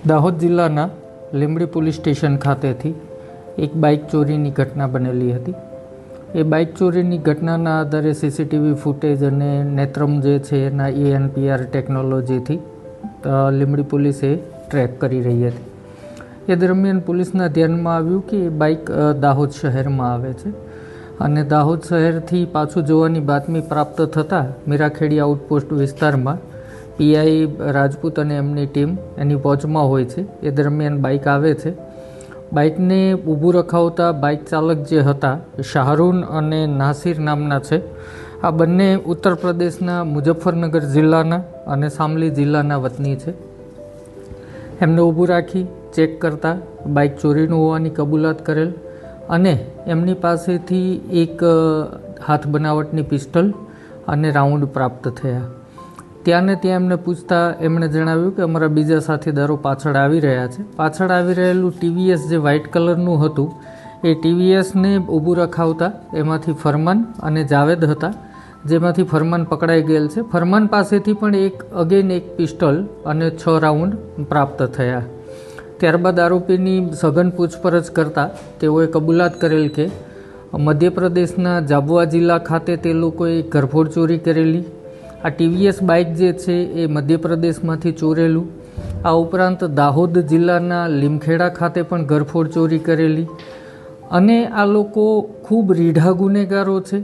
દાહોદ જિલ્લાના Limbdi police station ખાતેથી એક બાઇક ચોરીની ઘટના બનેલી હતી। એ બાઇક ચોરીની ઘટનાના આધારે સીસીટીવી ફૂટેજ અને નેત્રમ જે છે એના ENPR ટેકનોલોજીથી લીંબડી પોલીસે ટ્રેક કરી રહી હતી। એ દરમિયાન પોલીસના ધ્યાનમાં આવ્યું કે એ બાઇક દાહોદ શહેરમાં આવે છે અને દાહોદ શહેરથી પાછું જવાની બાતમી પ્રાપ્ત થતાં મીરાખેડી આઉટપોસ્ટ વિસ્તારમાં પીઆઈ રાજપૂત અને એમની ટીમ એની વોચમાં હોય છે। એ દરમિયાન બાઇક આવે છે। બાઇકને ઊભું રખાવતા બાઇક ચાલક જે હતા શાહરૂન અને નાસિર નામના છે। આ બંને ઉત્તર પ્રદેશના મુઝફ્ફરનગર જિલ્લાના અને શામલી જિલ્લાના વતની છે। એમને ઊભું રાખી ચેક કરતાં બાઇક ચોરીનું હોવાની કબૂલાત કરેલ અને એમની પાસેથી એક હાથ બનાવટની પિસ્ટલ અને રાઉન્ડ પ્રાપ્ત થયા। ત્યાં ને ત્યાં એમને પૂછતા એમણે જણાવ્યું કે અમારા બીજા સાથીદારો પાછળ આવી રહ્યા છે। પાછળ આવી રહેલું TVS જે વ્હાઇટ કલરનું હતું એ TVSને ઊભું રખાવતા એમાંથી ફરમાન અને જાવેદ હતા, જેમાંથી ફરમાન પકડાઈ ગયેલ છે। ફરમાન પાસેથી પણ એક પિસ્ટલ અને 6 રાઉન્ડ પ્રાપ્ત થયા। ત્યારબાદ આરોપીની સઘન પૂછપરછ કરતાં તેઓએ કબૂલાત કરેલ કે મધ્યપ્રદેશના જાબુઆ જિલ્લા ખાતે તે લોકોએ ઘરફોડ ચોરી કરેલી। આ TVS બાઇક જે છે એ મધ્યપ્રદેશમાંથી ચોરેલું। આ ઉપરાંત દાહોદ જિલ્લાના લીમખેડા ખાતે પણ ઘરફોડ ચોરી કરેલી અને આ લોકો ખૂબ રીઢા ગુનેગારો છે।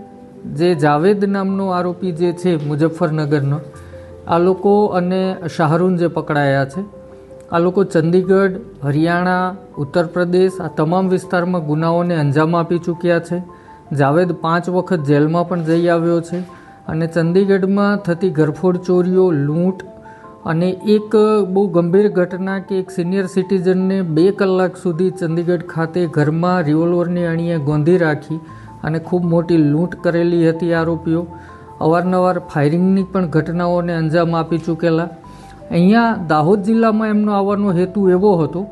જે જાવેદ નામનો આરોપી જે છે મુઝફ્ફરનગરનો, આ લોકો અને શાહરૂન જે પકડાયા છે, આ લોકો ચંદીગઢ, હરિયાણા, ઉત્તર પ્રદેશ આ તમામ વિસ્તારમાં ગુનાઓને અંજામ આપી ચૂક્યા છે। જાવેદ 5 વખત જેલમાં પણ જઈ આવ્યો છે અને ચંદીગઢમાં થતી ઘરફોડ ચોરીઓ, લૂંટ અને એક બહુ ગંભીર ઘટના કે એક સિનિયર સિટીઝનને 2 કલાક સુધી ચંદીગઢ ખાતે ઘરમાં રિવોલ્વરની અણીએ ગોંધી રાખી અને ખૂબ મોટી લૂંટ કરેલી હતી। આરોપીઓ અવારનવાર ફાયરિંગની પણ ઘટનાઓને અંજામ આપી ચૂકેલા। અહીંયા દાહોદ જિલ્લામાં એમનો આવવાનો હેતુ એવો હતો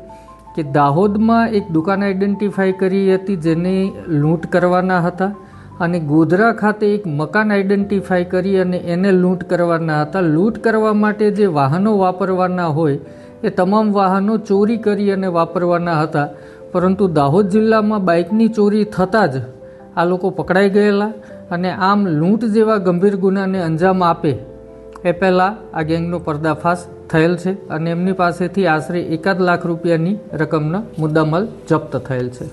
કે દાહોદમાં એક દુકાન આઈડેન્ટિફાઈ કરી હતી જેને લૂંટ કરવાના હતા અને ગોધરા ખાતે એક મકાન આઈડેન્ટિફાઈ કરી અને એને લૂંટ કરવાના હતા। લૂંટ કરવા માટે જે વાહનો વાપરવાના હોય એ તમામ વાહનો ચોરી કરી અને વાપરવાના હતા, પરંતુ દાહોદ જિલ્લામાં બાઇકની ચોરી થતાં જ આ લોકો પકડાઈ ગયેલા અને આમ લૂંટ જેવા ગંભીર ગુનાને અંજામ આપે એ પહેલાં આ ગેંગનો પર્દાફાશ થયેલ છે અને એમની પાસેથી આશરે 1 લાખ રૂપિયાની રકમના મુદ્દામાલ જપ્ત થયેલ છે।